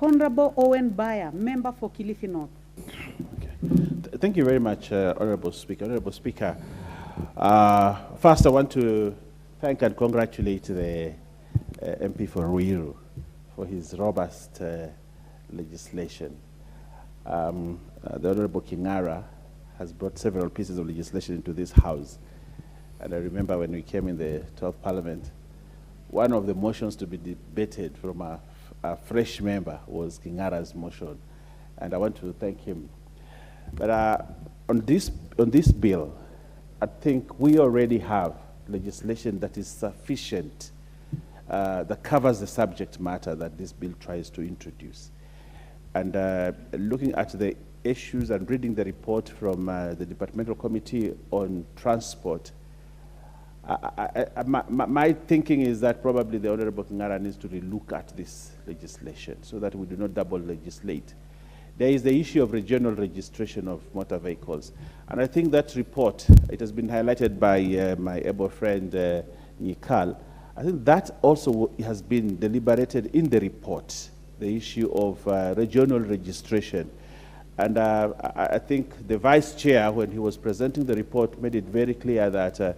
Honorable Owen Mbaya, member for Kilifi North. Okay. Thank you very much, Honorable Speaker. Honorable Speaker, first I want to thank and congratulate the MP for Ruiru for his robust legislation. The Honorable Kingara has brought several pieces of legislation into this House. And I remember when we came in the 12th Parliament, one of the motions to be debated from a fresh member was Kingara's motion. And I want to thank him. But on this bill, I think we already have legislation that is sufficient, that covers the subject matter that this bill tries to introduce. And looking at the issues and reading the report from the Departmental Committee on Transport, my thinking is that probably the Honorable Kingara needs to relook at this legislation so that we do not double legislate. There is the issue of regional registration of motor vehicles. And I think that report, it has been highlighted by my able friend Nikal. I think that also has been deliberated in the report, the issue of regional registration. And I think the Vice Chair, when he was presenting the report, made it very clear that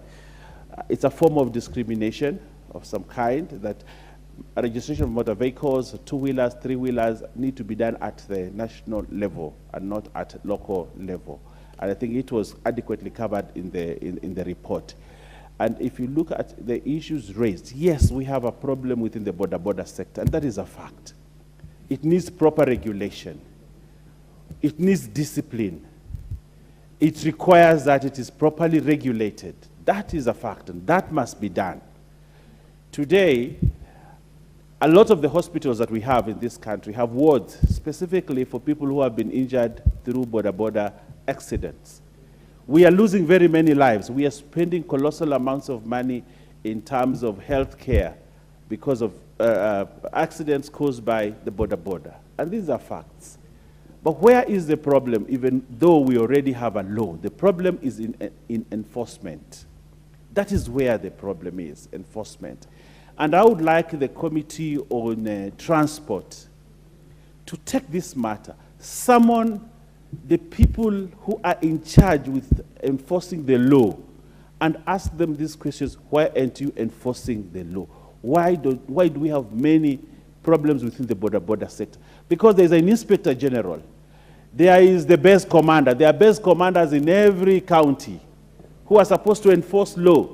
it's a form of discrimination of some kind, that a registration of motor vehicles, two-wheelers, three-wheelers, need to be done at the national level and not at local level. And I think it was adequately covered in the report. And if you look at the issues raised, yes, we have a problem within the Boda sector, and that is a fact. It needs proper regulation. It needs discipline. It requires that it is properly regulated. That is a fact, and that must be done. Today, a lot of the hospitals that we have in this country have wards specifically for people who have been injured through Boda accidents. We are losing very many lives. We are spending colossal amounts of money in terms of health care because of accidents caused by the Boda. And these are facts. But where is the problem, even though we already have a law? The problem is in enforcement. That is where the problem is, enforcement. And I would like the Committee on Transport to take this matter, summon the people who are in charge with enforcing the law, and ask them these questions: why aren't you enforcing the law? Why do we have many problems within the Boda sector? Because there's an Inspector General. There is the base commander. There are base commanders in every county who are supposed to enforce law.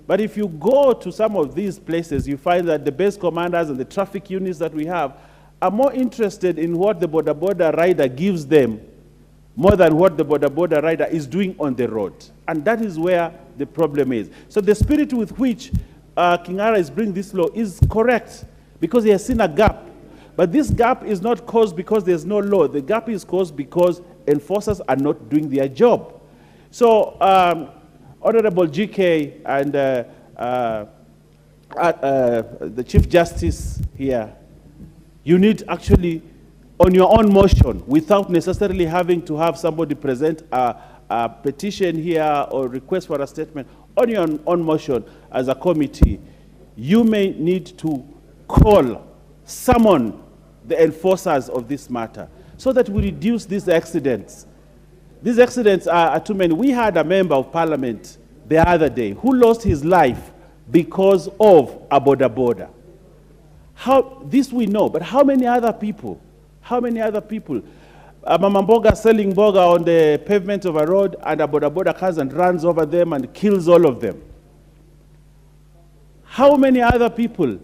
But if you go to some of these places, you find that the base commanders and the traffic units that we have are more interested in what the Boda rider gives them more than what the Boda rider is doing on the road. And that is where the problem is. So the spirit with which Kingara is bringing this law is correct, because he has seen a gap. But this gap is not caused because there's no law. The gap is caused because enforcers are not doing their job. So, Honorable GK and the Chief Justice here, you need actually, on your own motion, without necessarily having to have somebody present a petition here or request for a statement, on your own motion as a committee, you may need to summon the enforcers of this matter so that we reduce these accidents. These accidents are too many. We had a member of parliament the other day who lost his life because of a Boda. This we know, but how many other people? How many other people? Mama Mboga selling boga on the pavement of a road, and a Boda comes and runs over them and kills all of them. How many other people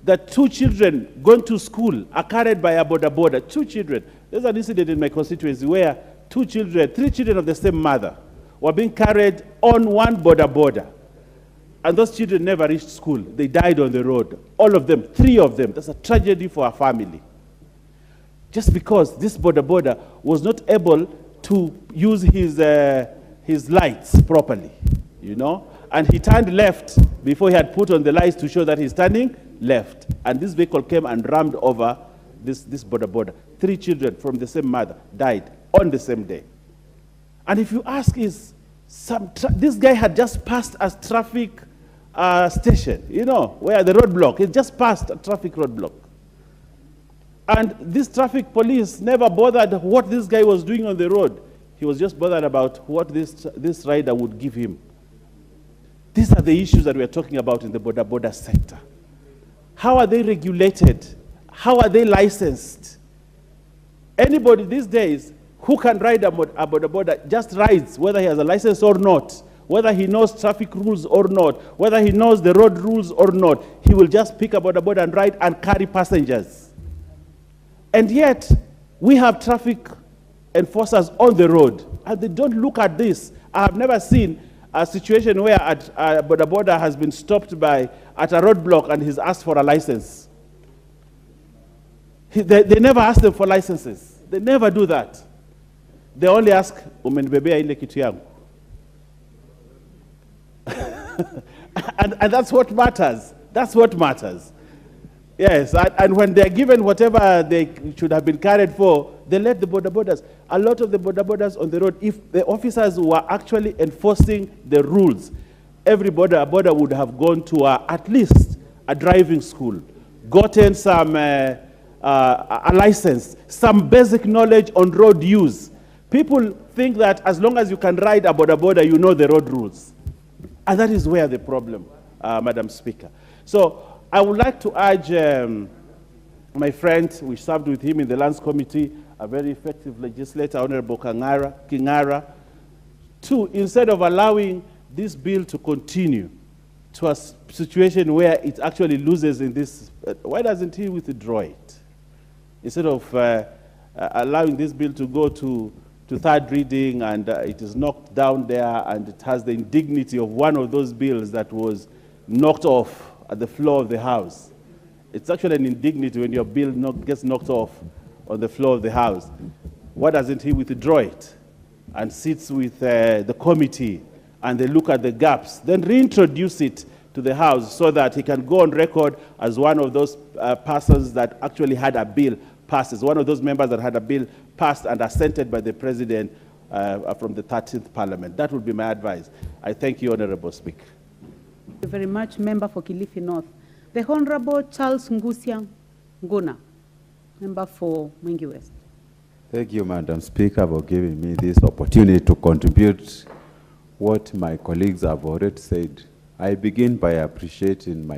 that two children going to school are carried by a Boda? Two children. There's an incident in my constituency where three children of the same mother were being carried on one Boda. And those children never reached school. They died on the road. All of them, three of them. That's a tragedy for a family. Just because this Boda was not able to use his lights properly, you know? And he turned left before he had put on the lights to show that he's turning left. And this vehicle came and rammed over this Boda. Three children from the same mother died on the same day. And if you ask, this guy had just passed a traffic station, you know, where the roadblock, he just passed a traffic roadblock. And this traffic police never bothered what this guy was doing on the road. He was just bothered about what this rider would give him. These are the issues that we are talking about in the Boda sector. How are they regulated? How are they licensed? Anybody these days who can ride a Boda just rides, whether he has a license or not, whether he knows traffic rules or not, whether he knows the road rules or not, he will just pick a Boda and ride and carry passengers. And yet, we have traffic enforcers on the road, and they don't look at this. I have never seen a situation where a Boda has been stopped at a roadblock and he's asked for a license. They never ask them for licenses. They never do that. They only ask, Mutembei ile kitu yangu. And that's what matters. That's what matters. Yes, and when they're given whatever they should have been carried for, they let the Bodas. A lot of the Bodas on the road, if the officers were actually enforcing the rules, every Boda would have gone to at least a driving school, gotten some a license, some basic knowledge on road use. People think that as long as you can ride a Boda, you know the road rules. And that is where the problem, Madam Speaker. So I would like to urge my friend, we served with him in the Lands Committee, a very effective legislator, Honorable Kingara, to, instead of allowing this bill to continue to a situation where it actually loses in this, why doesn't he withdraw it? Instead of allowing this bill to go to third reading and it is knocked down there and it has the indignity of one of those bills that was knocked off at the floor of the House. It's actually an indignity when your bill gets knocked off on the floor of the House. Why doesn't he withdraw it and sits with the committee and they look at the gaps, then reintroduce it to the House so that he can go on record as one of those persons that actually had a bill passed, as one of those members that had a bill passed and assented by the President from the 13th Parliament. That would be my advice. I thank you, Honorable Speaker. Thank you very much, Member for Kilifi North. The Honorable Charles Ngusia Nguna, Member for Mwingi West. Thank you, Madam Speaker, for giving me this opportunity to contribute what my colleagues have already said. I begin by appreciating my